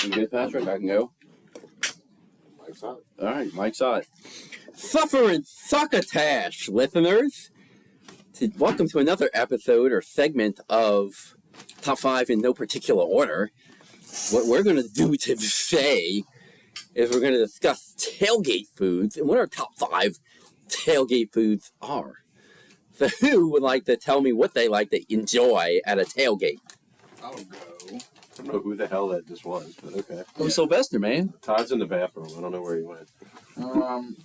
You good, Patrick? I can go? Mike's on it. All right, Mike's on it. Suffering succotash, listeners. Welcome to another episode or segment of Top 5 in no particular order. What we're going to do today is we're going to discuss tailgate foods and what our top 5 tailgate foods are. So who would like to tell me what they like to enjoy at a tailgate? I'll go. I don't know who the hell that just was, but okay. Oh, Sylvester, man. Todd's in the bathroom. I don't know where he went. I'm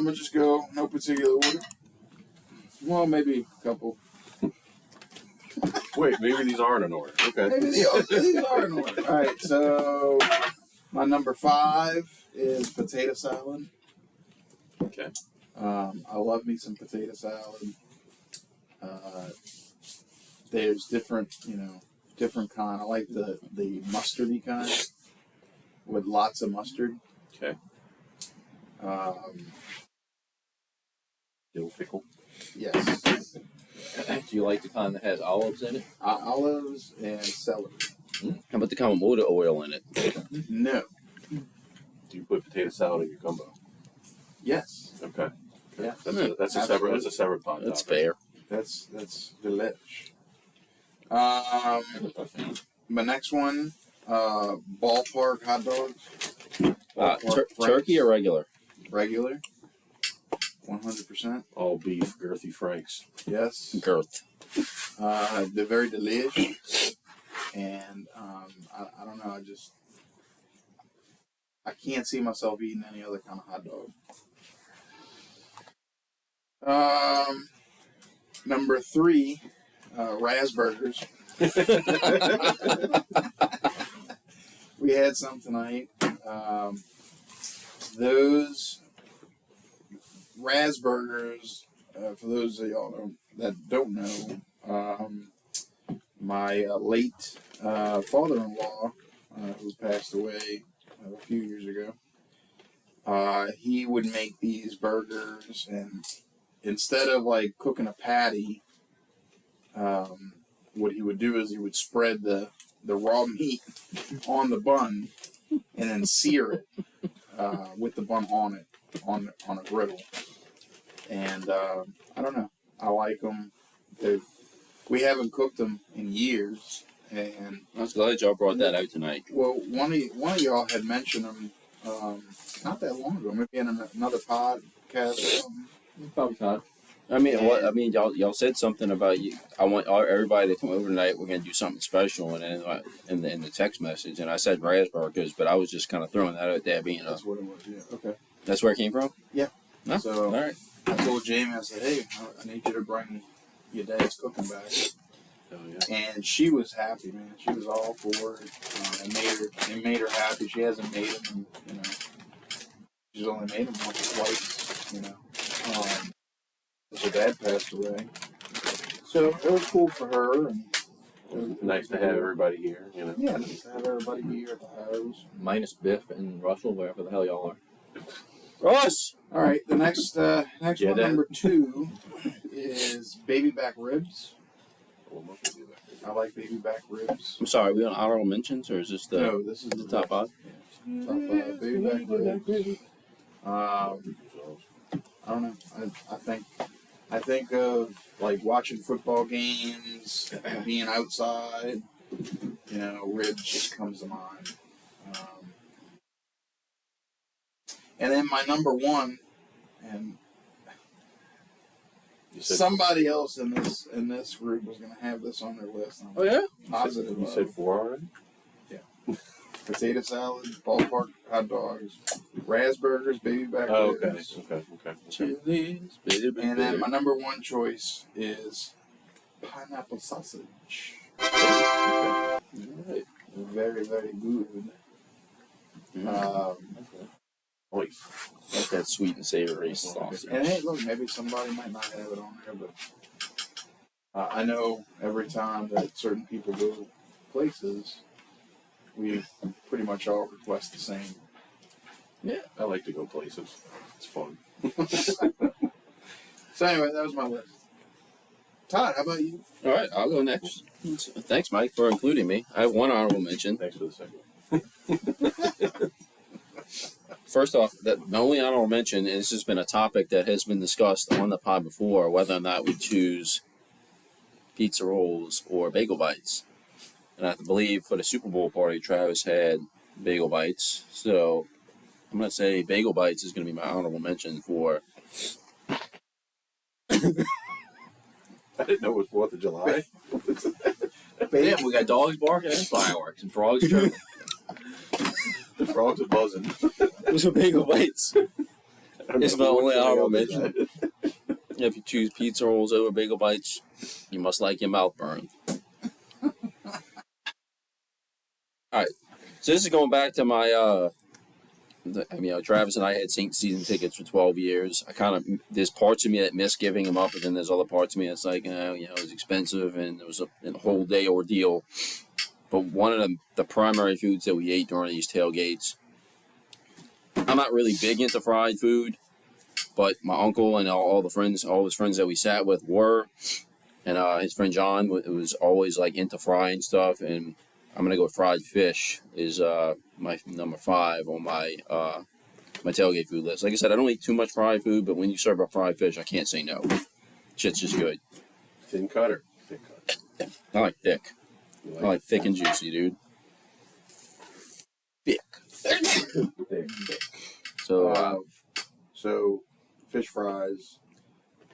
gonna just go no particular order. Well, maybe a couple. Wait, maybe these aren't in order. Okay. Maybe these are in order. All right, so my number 5 is potato salad. Okay. I love me some potato salad. There's different kind. I like the mustardy kind with lots of mustard. Okay. Dill pickle. Yes. Do you like the kind that has olives in it? Olives and celery. How about the kind with motor oil in it? No. Do you put potato salad in your gumbo? Yes. Okay. Yeah. That's a separate pot. That's fair. That's delish. My next one, ballpark hot dogs. Turkey or regular? Regular. 100%. All beef, girthy Franks. Yes. Girth. They're very delicious. And I don't know. I can't see myself eating any other kind of hot dog. Number 3, Razzburgers. We had some tonight. Those Razzburgers, for those of y'all that don't know, my late father-in-law, who passed away a few years ago, he would make these burgers, and instead of like cooking a patty, what he would do is he would spread the raw meat on the bun and then sear it with the bun on it on a griddle. And I don't know. I like them. We haven't cooked them in years, and I was glad y'all brought that out tonight. well, one of y'all had mentioned them not that long ago, maybe in another podcast or something. Probably Todd. Y'all said something about I want everybody to come over tonight. We're gonna do something special, and then in the text message, and I said Razzburgers, but I was just kind of throwing that out there, being That's what it was. Yeah. Okay. That's where it came from. Yeah. No? So All right. I told Jamie, I said, "Hey, I need you to bring your dad's cooking back." Oh, yeah. And she was happy, man. She was all for it. It made her happy. She hasn't made them, she's only made them once or twice, her dad passed away. So it was cool for her. And It was nice to have everybody here, Yeah, nice to have everybody here at the house. Minus Biff and Russell, wherever the hell y'all are. Russ! All right, the next Yeah, one, Dad. number 2, is baby back ribs. I like baby back ribs. I'm sorry, are we on honorable mentions, or is this the No, this is the top 5? Yeah, top 5 baby back ribs. I don't know. I think of like watching football games, being outside. Ribs just comes to mind. And then my number 1, and somebody else in this group was going to have this on their list. Oh yeah, Positive. You said 4 already? Yeah. Potato salad, ballpark hot dogs, Razzburgers, baby back Oh, ribs. okay. And then my number 1 choice is pineapple sausage. right. Very, very good. Like that sweet and savory sausage. And hey, look, maybe somebody might not have it on there, but I know every time that certain people go places, we pretty much all request the same. Yeah, I like to go places. It's fun. So anyway, that was my list. Todd, how about you? All right, I'll go next. Thanks, Mike, for including me. I have one honorable mention. Thanks for the second. First off, the only honorable mention is this has been a topic that has been discussed on the pod before, whether or not we choose pizza rolls or bagel bites. And I believe for the Super Bowl party, Travis had bagel bites. So I'm going to say bagel bites is going to be my honorable mention for. I didn't know it was 4th of July. Damn, we got dogs barking and fireworks and frogs chirping. The frogs are buzzing. Those are bagel bites. It's my only honorable mention. If you choose pizza rolls over bagel bites, you must like your mouth burn. Alright, so this is going back to my, Travis and I had season tickets for 12 years. There's parts of me that miss giving them up, but then there's other parts of me that's like, it was expensive and it was a whole day ordeal. But one of the primary foods that we ate during these tailgates, I'm not really big into fried food, but my uncle and all his friends that we sat with were, and his friend John was always like into frying stuff, and I'm gonna go with fried fish is my number 5 on my my tailgate food list. Like I said, I don't eat too much fried food, but when you serve up fried fish, I can't say no. Shit's just good. Thin cutter. I like thick. I like thick and juicy, dude. Thick. So, So, fish fries.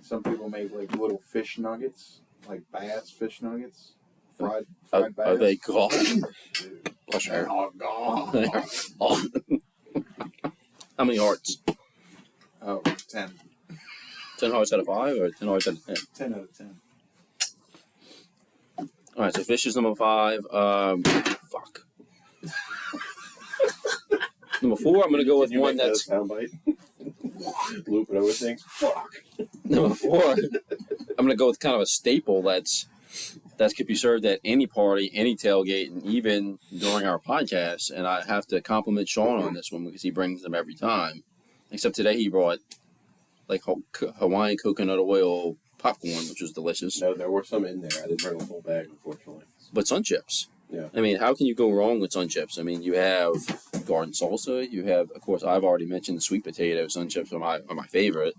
Some people make like little fish nuggets, like bass fish nuggets. Fried bass. are they called? Dude. Bless your Oh, God. heart. How many hearts? Oh, 10. 10 hearts out of 5 or 10 hearts out of 10? 10 out of 10. All right, so fish is number 5. Fuck. Number 4, I'm gonna go with Did you one make that that's a soundbite? Loop it over things. Fuck. number 4. I'm gonna go with kind of a staple that could be served at any party, any tailgate, and even during our podcast. And I have to compliment Sean on this one because he brings them every time. Except today he brought like Hawaiian coconut oil popcorn, which was delicious. No, there were some in there. I didn't bring a full bag, unfortunately. But sun chips. Yeah. I mean, how can you go wrong with sun chips? I mean, you have garden salsa. You have, of course, I've already mentioned the sweet potato sun chips are my favorite.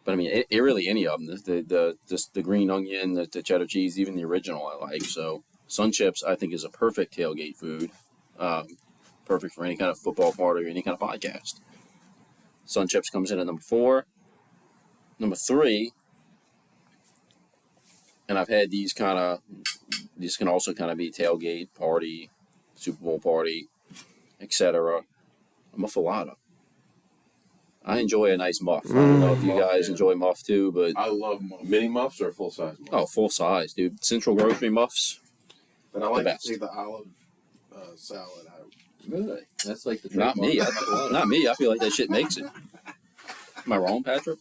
But I mean, really any of them. The green onion, the cheddar cheese, even the original I like. So sun chips, I think, is a perfect tailgate food. Perfect for any kind of football party or any kind of podcast. Sun chips comes in at number 4. Number 3, and I've had these can also kind of be tailgate, party, Super Bowl party, etc. A muffalata. I enjoy a nice muff. I don't know if you guys enjoy muff too, but I love muffs. Mini muffs or full size muffs? oh, full size, dude. Central Grocery muffs. But I like best. to take the olive salad out. Really? That's like the Not me. trademark. Not me. I feel like that shit makes it. Am I wrong, Patrick?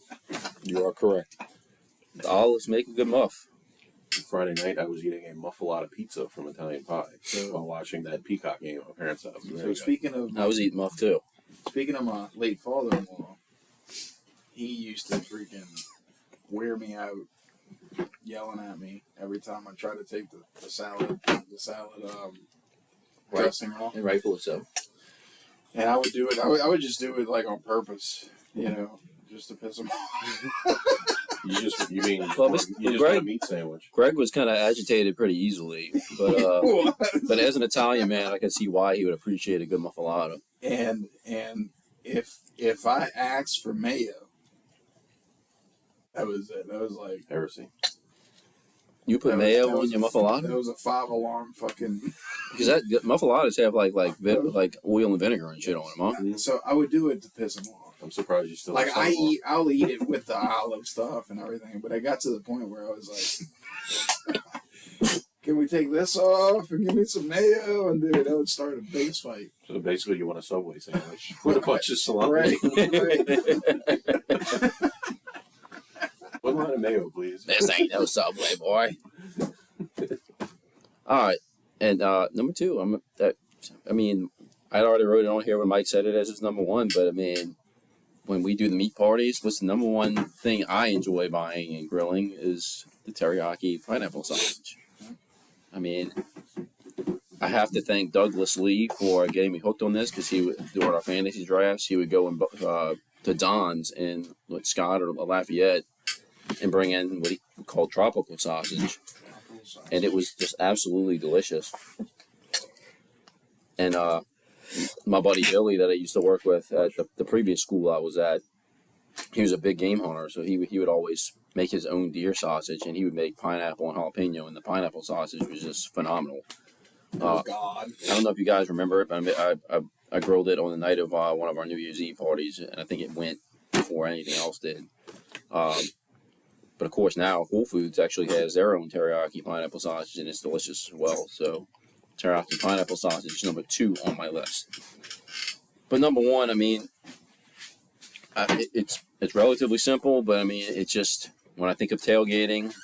You are correct. The olives make a good muff. Friday night, I was eating a muffalata pizza from Italian Pie while watching that Peacock game at my parents' house. So speaking of I was eating muff too. my late father-in-law, he used to freaking wear me out, yelling at me every time I tried to take the salad dressing off. And rightfully so. And I would do it. I would just do it like on purpose, just to piss him off. You just Well, want a meat sandwich. Greg was kind of agitated pretty easily, but but as an Italian man, I can see why he would appreciate a good muffalata. And if I asked for mayo, that was it. That was like Heresy. You put mayo on your muffalata? That was a 5-alarm fucking. Because that muffalatas have like oil and vinegar and shit on them, huh? So I would do it to piss him off. I'm surprised you still Like have some I'll eat it with the olive stuff and everything, but I got to the point where I was like, "Can we take this off and give me some mayo?" And dude, that would start a big fight. So basically, you want a Subway sandwich with a bunch of salami. Right. One line of mayo, please. This ain't no Subway, boy. All right, and number 2, I already wrote it on here when Mike said it as his number 1, but I mean, when we do the meat parties, what's the number 1 thing I enjoy buying and grilling is the teriyaki pineapple sausage. I mean, I have to thank Douglas Lee for getting me hooked on this because during our fantasy drafts, he would go to Don's in Scott or Lafayette and bring in what he called tropical sausage. And it was just absolutely delicious. And my buddy Billy that I used to work with at the previous school I was at, he was a big game hunter, so he would always make his own deer sausage, and he would make pineapple and jalapeno, and the pineapple sausage was just phenomenal. Oh, God. I don't know if you guys remember it, but I grilled it on the night of one of our New Year's Eve parties, and I think it went before anything else did. But of course now Whole Foods actually has their own teriyaki pineapple sausage, and it's delicious as well. So teriyaki pineapple sausage is number 2 on my list. But number 1, I mean, it's relatively simple, but I mean, it's just, when I think of tailgating,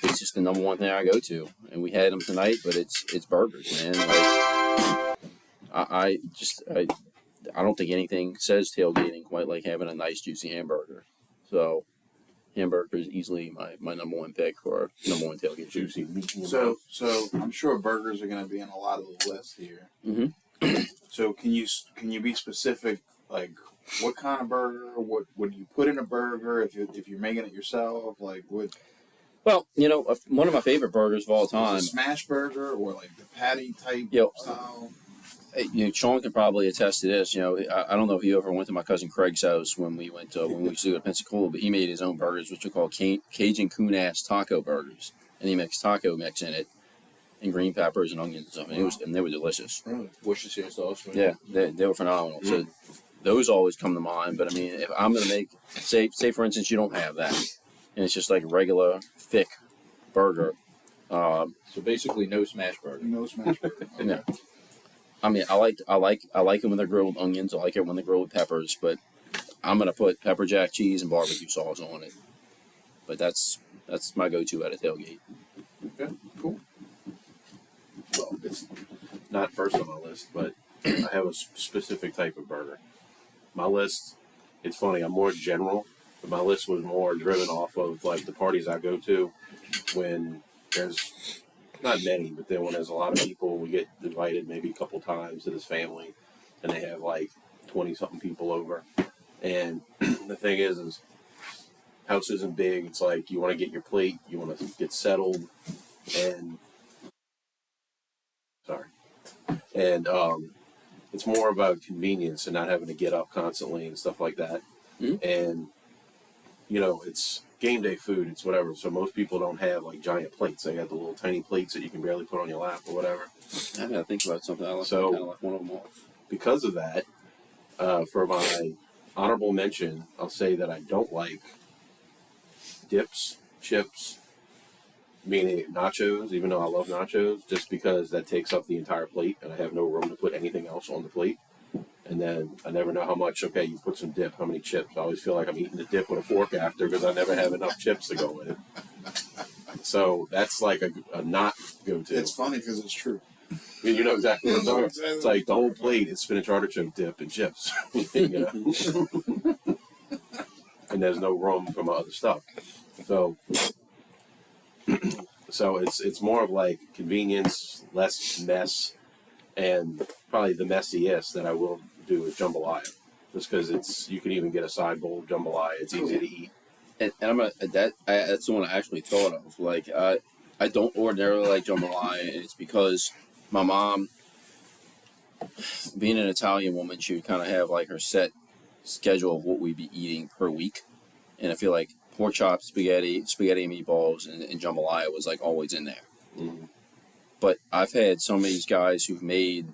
it's just the number 1 thing I go to. And we had them tonight, but it's burgers, man. Like, I don't think anything says tailgating quite like having a nice juicy hamburger. So hamburger is easily my number 1 pick for number 1 tailgate. Juicy meat. So I'm sure burgers are going to be in a lot of the list here. Mm-hmm. So can you be specific? Like, what kind of burger? What would you put in a burger if you're making it yourself? Like, what? Well, one of my favorite burgers of all time. Is it a smash burger or like the patty type style? Sean can probably attest to this. I don't know if you ever went to my cousin Craig's house when we used to go to Pensacola, but he made his own burgers, which are called Cajun Coon-ass taco burgers, and he mixed taco mix in it, and green peppers and onions and stuff, and they were delicious. Really? Worcestershire sauce. Right? Yeah, they were phenomenal. So those always come to mind. But I mean, if I'm gonna make, say for instance, you don't have that, and it's just like a regular thick burger. So basically, no smash burger. No smash burger. Okay. Yeah. I mean, I like it when they're grilled with onions. I like it when they're grilled with peppers. But I'm gonna put pepper jack cheese and barbecue sauce on it. But that's my go-to at a tailgate. Okay, cool. Well, it's not first on my list, but I have a specific type of burger. My list, it's funny, I'm more general, but my list was more driven off of like the parties I go to when there's not many, but then when there's a lot of people, we get invited maybe a couple times to this family, and they have like 20-something people over. And the thing is house isn't big. It's like you want to get your plate, you want to get settled, and it's more about convenience and not having to get up constantly and stuff like that. Mm-hmm. And it's game day food, it's whatever. So most people don't have like giant plates. They got the little tiny plates that you can barely put on your lap or whatever. I gotta think about something. I kind of like one of them off. Because of that, for my honorable mention, I'll say that I don't like dips, chips, meaning nachos, even though I love nachos, just because that takes up the entire plate and I have no room to put anything else on the plate. And then I never know how much, okay, you put some dip, how many chips. I always feel like I'm eating the dip with a fork after because I never have enough chips to go with it. So that's like a not go-to. It's funny because it's true. I mean, you know exactly what I'm talking about. It's like the whole plate is spinach artichoke dip and chips. And there's no room for my other stuff. So it's more of like convenience, less mess, and probably the messiest that I will do is jambalaya, just because you can even get a side bowl of jambalaya. It's easy to eat. And that's the one I actually thought of. Like I don't ordinarily like jambalaya, and it's because my mom, being an Italian woman, she would kind of have like her set schedule of what we'd be eating per week, and I feel like pork chops, spaghetti and meatballs, and jambalaya was like always in there. Mm-hmm. But I've had some of these guys who've made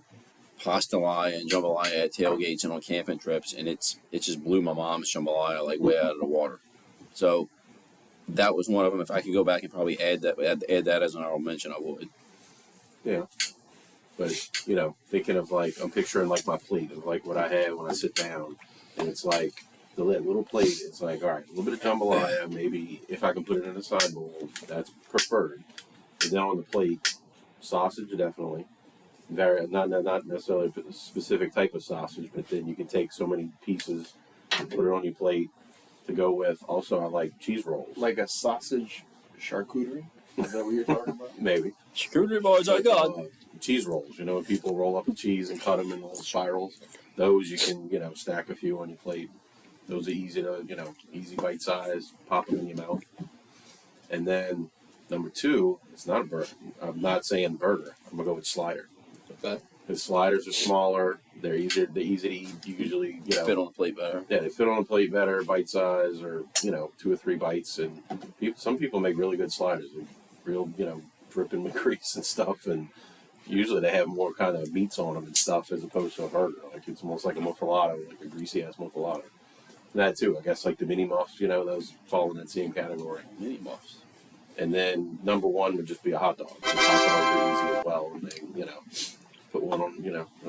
pastalaya and jambalaya at tailgates and on camping trips, and it just blew my mom's jambalaya like way out of the water. So that was one of them. If I could go back and probably add that as an honorable mention, I would. Yeah. But, thinking of like, I'm picturing like my plate of like what I have when I sit down, and it's like, the little plate, it's like, all right, a little bit of jambalaya, maybe if I can put it in a side bowl, that's preferred. And then on the plate, sausage definitely. Not necessarily a specific type of sausage, but then you can take so many pieces and put it on your plate to go with. Also, I like cheese rolls. Like a sausage Charcuterie? Is that what you're talking about? Maybe. Charcuterie boys I got. Cheese rolls. You know, when people roll up a cheese and cut them in little spirals. Those you can, stack a few on your plate. Those are easy to, easy bite size. Pop them in your mouth. And then number 2, it's not a burger. I'm not saying burger. I'm gonna go with slider. Okay. The sliders are smaller. They're easier to eat. Usually, fit on the plate better. Yeah, they fit on a plate better, bite size, or 2 or 3 bites. And some people make really good sliders, like real, dripping with grease and stuff. And usually they have more kind of meats on them and stuff as opposed to a burger. Like it's almost like a muffalata, like a greasy ass muffalata. And that too, I guess, like the mini muffs. Those fall in that same category. Mini muffs. And then number 1 would just be a hot dog. Hot dogs are easy as well, and they, put one on,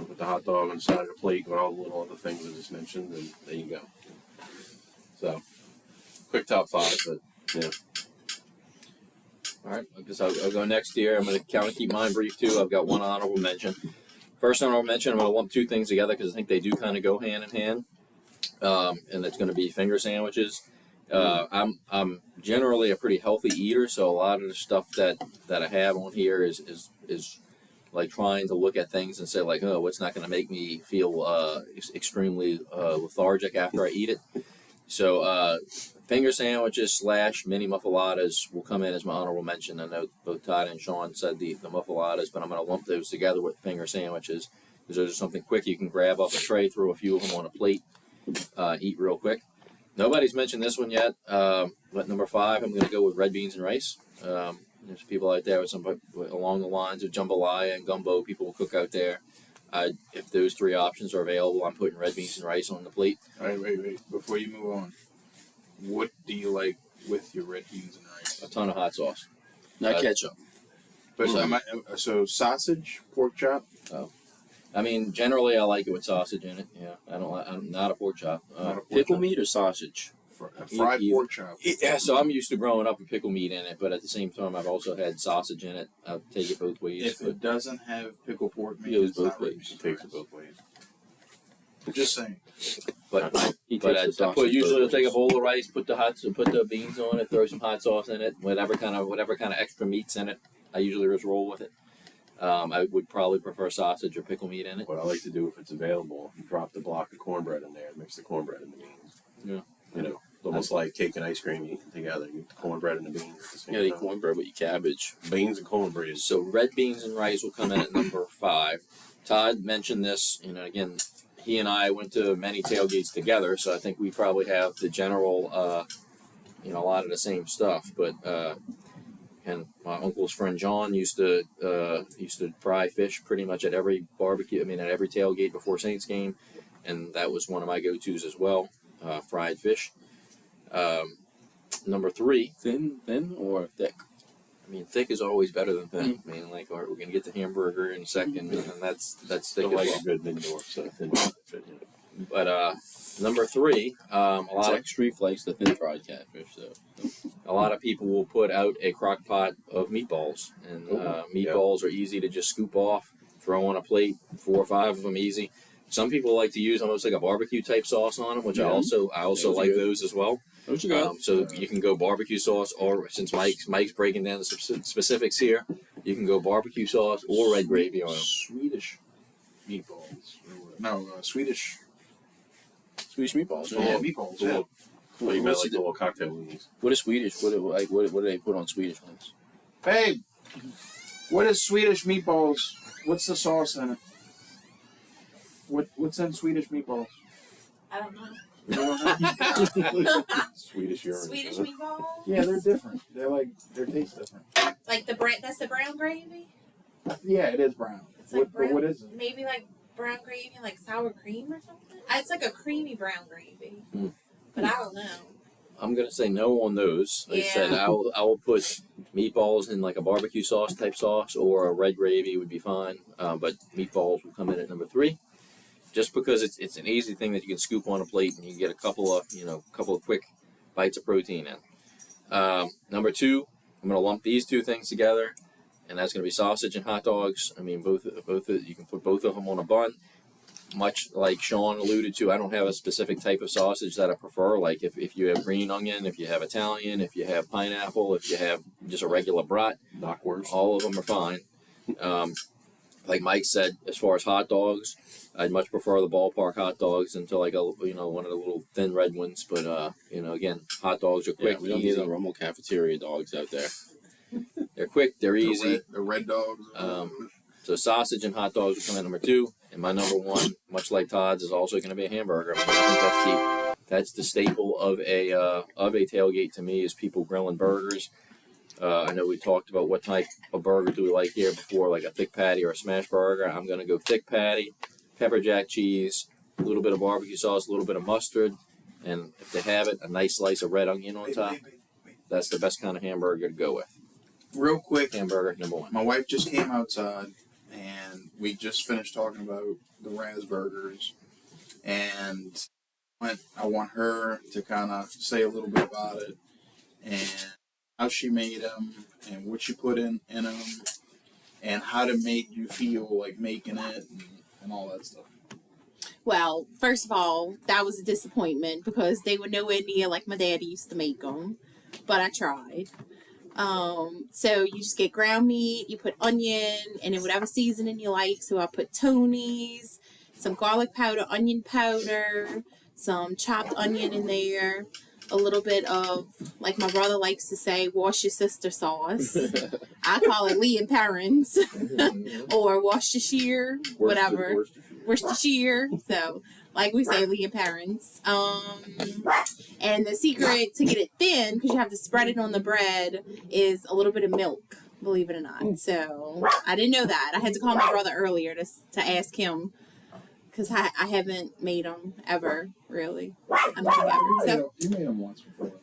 put the hot dog on the side of the plate with all the little other things I just mentioned, and there you go. So, quick top 5, but yeah. All right, I guess I'll go next here. I'm going to kind of keep mine brief too. I've got one honorable mention. First honorable mention, I'm going to lump 2 things together because I think they do kind of go hand in hand, and that's going to be finger sandwiches. I'm generally a pretty healthy eater, so a lot of the stuff that I have on here is like trying to look at things and say like, oh, what's not going to make me feel extremely lethargic after I eat it. So finger sandwiches / mini muffaladas will come in as my honorable mention. I know both Todd and Sean said the muffaladas, but I'm going to lump those together with finger sandwiches because those are something quick you can grab off a tray, throw a few of them on a plate, eat real quick. Nobody's mentioned this one yet, but number 5, I'm going to go with red beans and rice. There's people out there with along the lines of jambalaya and gumbo. People will cook out there. If those 3 options are available, I'm putting red beans and rice on the plate. All right, wait. Before you move on, what do you like with your red beans and rice? A ton of hot sauce. Not ketchup. But so sausage, pork chop? Oh. I mean, generally I like it with sausage in it. Yeah, I'm not a pork chop. Pickle meat or sausage? Fried pork chop. Yeah, so I'm used to growing up with pickle meat in it, but at the same time, I've also had sausage in it. I'll take it both ways. If it doesn't have pickle pork meat, it goes it's both not red ways. beans It and takes rice. it both ways. Just saying. But He but takes the I sausage usually both take a ways. bowl of rice, put the beans on it, throw some hot sauce in it, whatever kind of extra meats in it. I usually just roll with it. I would probably prefer sausage or pickle meat in it. What I like to do if it's available, you drop the block of cornbread in there and mix the cornbread and the beans. Yeah. Almost like cake and ice cream eating together. You get the cornbread and the beans at the same You gotta eat time. cornbread with your cabbage. Beans and cornbread is So red beans and rice will come in at number 5. Todd mentioned this, again, he and I went to many tailgates together, so I think we probably have the general, a lot of the same stuff. But and my uncle's friend John used to fry fish pretty much at every barbecue. I mean, at every tailgate before Saints game, and that was one of my go-tos as well. Fried fish. Number 3. Thin or thick? I mean, thick is always better than thin. I mean, like, all right, we're gonna get the hamburger in a second, and that's thick still as like well. a good mid-north, so thin. But number 3, It's like street flakes, the thin fried catfish. So a lot of people will put out a crock pot of meatballs, and meatballs are easy to just scoop off, throw on a plate, 4 or 5 of them easy. Some people like to use almost like a barbecue type sauce on them, which I also Those are like good. those as well. What you got? So you can go barbecue sauce, or since Mike's breaking down the specifics here, you can go barbecue sauce or red gravy on them. Swedish meatballs. No, Swedish. Swedish meatballs. Oh, Yeah. meatballs. The Yeah. little, well, you meant What's like the little cocktail weenies. What is Swedish? What do they put on Swedish ones? Babe, what is Swedish meatballs? What's the sauce in it? What's in Swedish meatballs? I don't know. You don't know? Swedish urine. Swedish meatballs? Yeah, they're different. They taste different. Like that's the brown gravy? Yeah, it is brown. It's like But what brown, is it? maybe like brown gravy and like sour cream or something? It's like a creamy brown gravy. Mm. But I don't know. I'm gonna say no on those. Like I said, I will put meatballs in like a barbecue sauce type sauce, or a red gravy would be fine. But meatballs will come in at number 3, just because it's an easy thing that you can scoop on a plate and you can get a couple of quick bites of protein in. Number 2, I'm gonna lump these 2 things together, and that's gonna be sausage and hot dogs. I mean, both you can put both of them on a bun. much like Sean alluded to, I don't have a specific type of sausage that I prefer. Like if you have green onion, if you have Italian, if you have pineapple, if you have just a regular brat, Knockwurst. all of them are fine. Like Mike said, as far as hot dogs, I'd much prefer the ballpark hot dogs until I go, one of the little thin red ones. But, again, hot dogs are quick, we don't easy. need the Rumble cafeteria dogs out there. They're quick, they're easy. The red dogs. So sausage and hot dogs will come in number 2. And my number 1, much like Todd's, is also going to be a hamburger. I think that's the staple of a tailgate to me, is people grilling burgers. I know we talked about what type of burger do we like here before, like a thick patty or a smash burger. I'm going to go thick patty, pepper jack cheese, a little bit of barbecue sauce, a little bit of mustard, and if they have it, a nice slice of red onion on top. That's the best kind of hamburger to go with. Real quick, Hamburger number 1. my wife just came outside, and we just finished talking about the Rasburgers, and I want her to kind of say a little bit about it, and how she made them, and what she put in them, and how to make you feel like making it, and all that stuff. Well, first of all, that was a disappointment because they were nowhere near like my daddy used to make them, but I tried. So you just get ground meat, you put onion, and then whatever seasoning you like. So I put Tony's, some garlic powder, onion powder, some chopped onion in there, a little bit of, like my brother likes to say, wash your sister sauce. I call it Lee and Perrins or Worcestershire, whatever. Worcestershire. So, like we say, Lee and Perrins. And the secret to get it thin, because you have to spread it on the bread, is a little bit of milk, believe it or not. So, I didn't know that. I had to call my brother earlier to ask him, because I haven't made them ever, really. I don't think ever. So, You made them once before.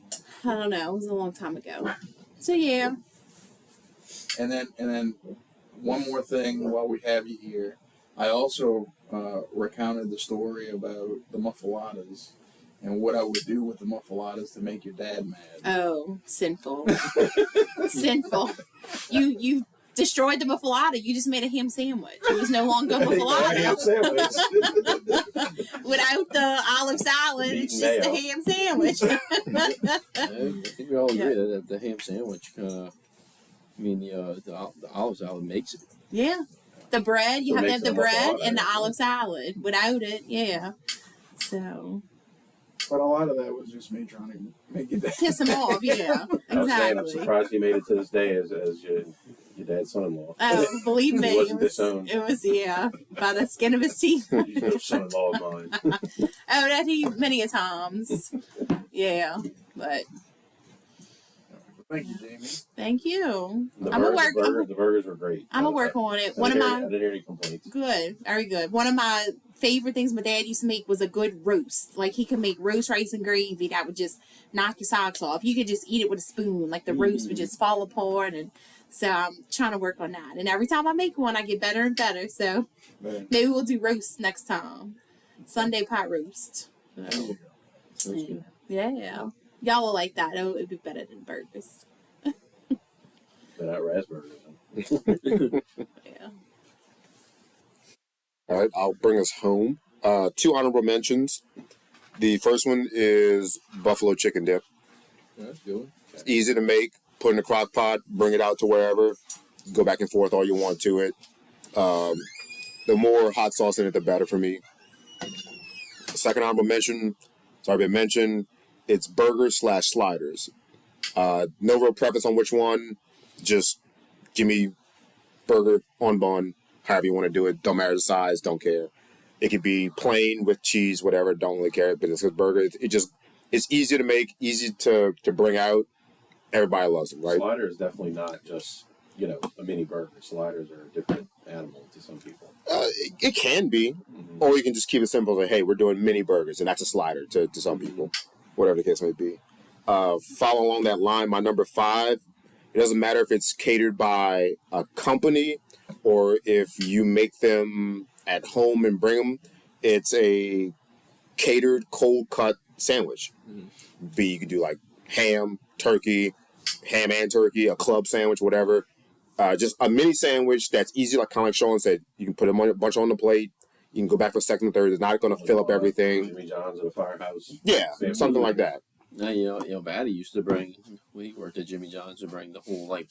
I don't know. It was a long time ago. So, yeah. And then one more thing while we have you here. I also recounted the story about the muffaladas and what I would do with the muffaladas to make your dad mad. Oh, sinful. Sinful. You destroyed the muffalata. You just made a ham sandwich. It was no longer a muffalata. Without the olive salad, it's just a ham sandwich. I think we all agree that the ham sandwich, the olive salad makes it. Yeah. The bread, you have to have the bread and the olive salad. Without it, yeah. So. But a lot of that was just me trying to make it piss him off, yeah. I was saying, I'm Exactly. surprised he made it to this day as your dad's son-in-law. Oh, believe me, He wasn't disowned. it was, yeah, by the skin of his teeth. He's no son-in-law of mine. Oh, that he many a times. Yeah, but Thank you, Jamie. thank you. The I'm gonna work. The burgers were great. I'm gonna work on it. I didn't hear any complaints. Good, very good. One of my favorite things my dad used to make was a good roast. Like he could make roast rice and gravy that would just knock your socks off. You could just eat it with a spoon. Like the roast would just fall apart. And so I'm trying to work on that. And every time I make one, I get better and better. So maybe we'll do roast next time. Sunday pot roast. So, yeah. Y'all will like that. It would be better than burgers. But not raspberries. Yeah. All right, I'll bring us home. 2 honorable mentions. The first one is buffalo chicken dip. That's good. It's easy to make. Put in a crock pot, bring it out to wherever. Go back and forth all you want to it. The more hot sauce in it, the better for me. Second honorable mention, it's already been mentioned. It's burgers/sliders. No real preference on which one. Just give me burger on bun, however you want to do it. Don't matter the size, don't care. It could be plain with cheese, whatever, don't really care. But it's a burger. It's easy to make, easy to bring out. Everybody loves them, right? Slider is definitely not just, a mini burger. Sliders are a different animal to some people. It can be. Mm-hmm. Or you can just keep it simple. Like, hey, we're doing mini burgers, and that's a slider to some people. Whatever the case may be. Follow along that line, my number 5. It doesn't matter if it's catered by a company or if you make them at home and bring them. It's a catered cold cut sandwich. Mm-hmm. You could do like ham and turkey, a club sandwich, whatever. Just a mini sandwich that's easy, like kind of like Sean said. You can put a bunch on the plate. You can go back for second and third. It's not going to fill up everything. Jimmy John's at a firehouse. Yeah, something like that. Now, Batty used to bring, when he worked at Jimmy John's, to bring the whole, like,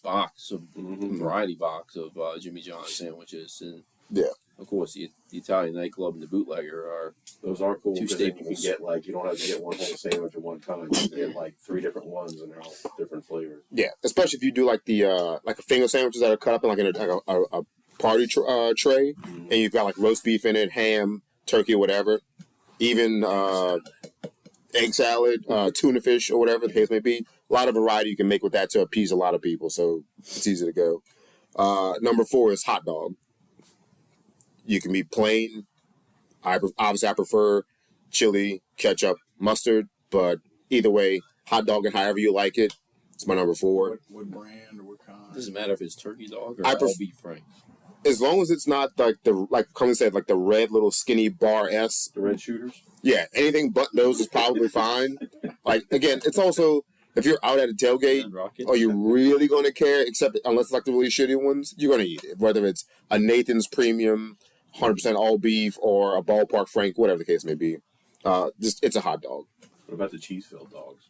variety box of Jimmy John's sandwiches. And, yeah. Of course, the Italian nightclub and the bootlegger are those are cool two because you can staples. get, like, you don't have to get one whole sandwich at one time. You can get, like, 3 different ones, and they're all different flavors. Yeah, especially if you do, like, the like a finger sandwiches that are cut up in, like, a party tray, and you've got, like, roast beef in it, ham, turkey, or whatever. Even egg salad, tuna fish, or whatever the case may be. A lot of variety you can make with that to appease a lot of people, so it's easy to go. Number 4 is hot dog. You can be plain. Obviously, I prefer chili, ketchup, mustard, but either way, hot dog and however you like it, it's my number 4. What brand or what kind? Doesn't matter if it's turkey dog or all beef frank. As long as it's not like Colin said, like the red little skinny bar S. The red shooters? Yeah, anything but those is probably fine. Like, again, it's also, if you're out at a tailgate, are you really going to care? Except, unless it's like the really shitty ones, you're going to eat it. Whether it's a Nathan's Premium, 100% all beef, or a Ballpark Frank, whatever the case may be. It's a hot dog. What about the cheese-filled dogs?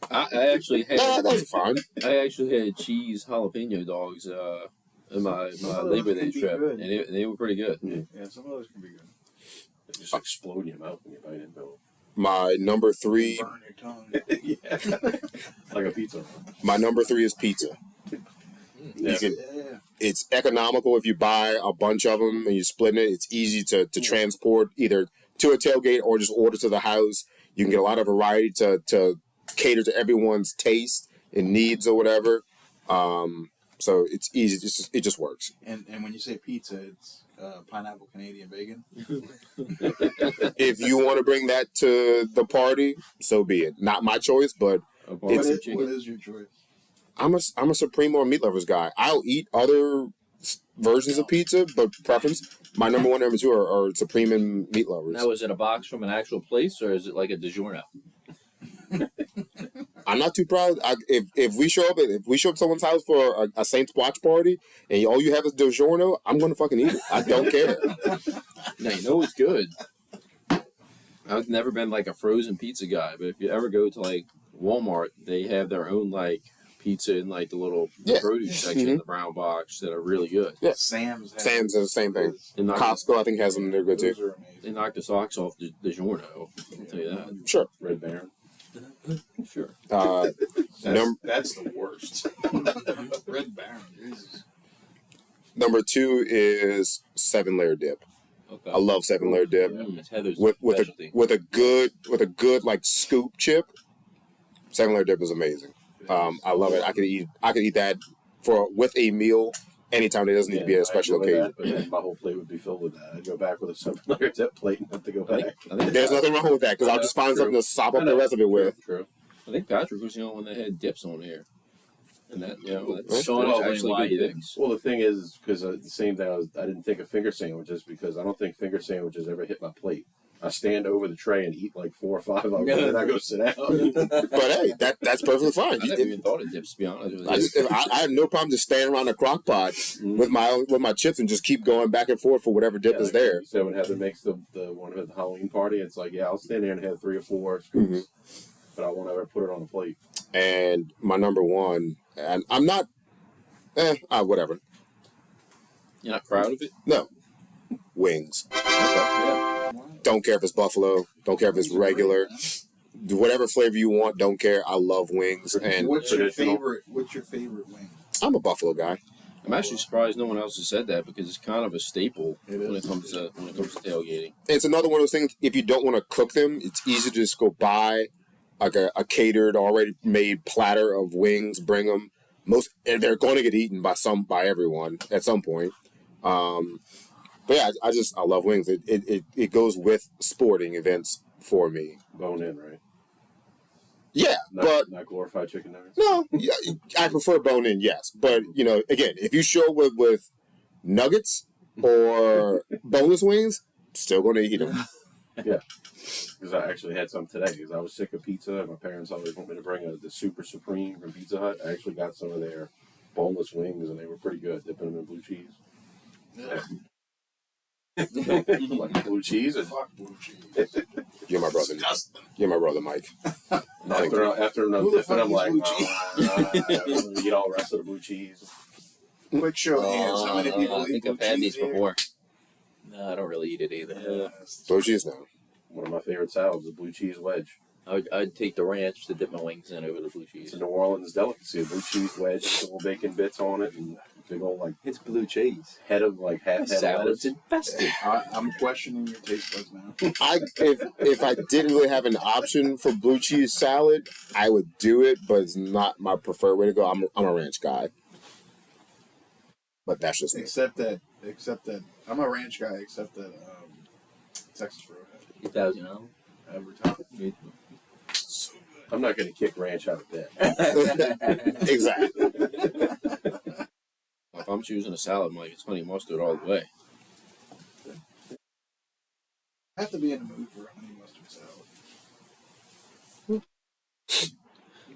I actually had. That's fine. I actually had cheese jalapeno dogs in my Labor Day trip, and they were pretty good. Yeah, some of those can be good. They just explode in your mouth when you bite into them. My number 3. Burn your tongue. Yeah. Like a pizza. My number 3 is pizza. Yeah. It's economical if you buy a bunch of them and you split it. It's easy to transport either to a tailgate or just order to the house. You can get a lot of variety to cater to everyone's taste and needs or whatever. So it's easy. It just works. And when you say pizza, it's pineapple Canadian bacon. If you want to bring that to the party, so be it. Not my choice, but What is your choice? I'm a Supreme or meat lovers guy. I'll eat other versions of pizza, but preference, my number 1 and number 2 are Supreme and meat lovers. Now, is it a box from an actual place, or is it like a DiGiorno? I'm not too proud. If we show up at someone's house for a Saints watch party and all you have is DiGiorno, I'm gonna fucking eat it. I don't care. Now, you know it's good. I've never been like a frozen pizza guy, but if you ever go to like Walmart, they have their own like pizza in like the produce section in the brown box that are really good. Yeah. Sam's is the same thing. And Costco, I think, has them. They're good too. Those are amazing. they knock the socks off the DiGiorno. I'll tell you that. Sure. Red Baron. Sure. That's the worst. Red Baron. Jesus. Number 2 is 7-layer dip. Okay. I love 7-layer dip It's Heather's with specialty. a good like scoop chip. 7-layer dip is amazing. I love it. I could eat that with a meal anytime. It doesn't need to be a special occasion. That, but then my whole plate would be filled with that. I'd go back with a 7-layer dip plate and have to go back. I think There's nothing wrong with that because I'll just find something to sop up the rest of it with. True. I think Patrick was the only one that had dips on here. And that, that's Sean that's explained actually why good he didn't. dips. Well, the thing is, because the same thing, I didn't think of finger sandwiches because I don't think finger sandwiches ever hit my plate. I stand over the tray and eat like 4 or 5 of them, and then I go sit down. But hey, that's perfectly fine. I never even thought of dips, to be honest with you. I have no problem just standing around the crock pot with my chips and just keep going back and forth for whatever dip is there. So when Heather makes the one at the Halloween party, it's like, I'll stand there and have 3 or 4 scoops, but I won't ever put it on a plate. And my number 1, and I'm not, whatever. You're not proud of it? No, wings. Okay, yeah. Don't care if it's buffalo. Don't care if it's regular. Whatever flavor you want. Don't care. I love wings. And What's your favorite wing? I'm a buffalo guy. I'm actually surprised no one else has said that because it's kind of a staple when it comes to tailgating. It's another one of those things. If you don't want to cook them, it's easy to just go buy like a catered, already made platter of wings. Bring them. They're going to get eaten by everyone at some point. But yeah, I love wings. It goes with sporting events for me. Bone in, right? Yeah, but not glorified chicken nuggets. no, yeah, I prefer bone in. Yes, but again, if you show up with nuggets or boneless wings, still going to eat them. Yeah, because I actually had some today. Because I was sick of pizza. My parents always want me to bring the Super Supreme from Pizza Hut. I actually got some of their boneless wings, and they were pretty good. Dipping them in blue cheese. Yeah. Like blue cheese. And Fuck blue cheese. You're my brother. Disgusting. You're my brother, Mike. after another Who the dip, fuck I'm eats like, blue eat all the rest of the blue cheese. Quick show of hands. How many people I eat think blue I've had cheese these here? before. No, I don't really eat it either. Blue cheese now. One of my favorite salads is blue cheese wedge. I'd take the ranch to dip my wings in over the blue It's cheese. a New Orleans delicacy. A blue cheese wedge, with little bacon bits on it, and big old like It's blue cheese. head of like half head of Salad's lettuce. infested. I'm questioning your taste buds now. If I didn't really have an option for blue cheese salad, I would do it, but it's not my preferred way to go. I'm a ranch guy, but that's just me. Except that I'm a ranch guy. Except that Texas Roadhead 2,000 now. every time. So good. I'm not going to kick ranch out of bed. Exactly. If I'm choosing a salad, Mike, it's honey mustard all the way. I have to be in the mood for a honey mustard salad.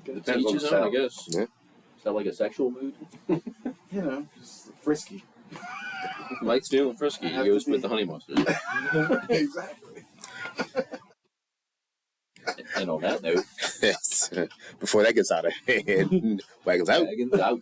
Depends on Each the his own, I salad. guess. Yeah. Is that like a sexual mood? You know, just frisky. Mike's feeling frisky. I He have goes to with be. the honey mustard. Exactly. And on that note, Yes. Before that gets out of hand, wagons out. wagons out.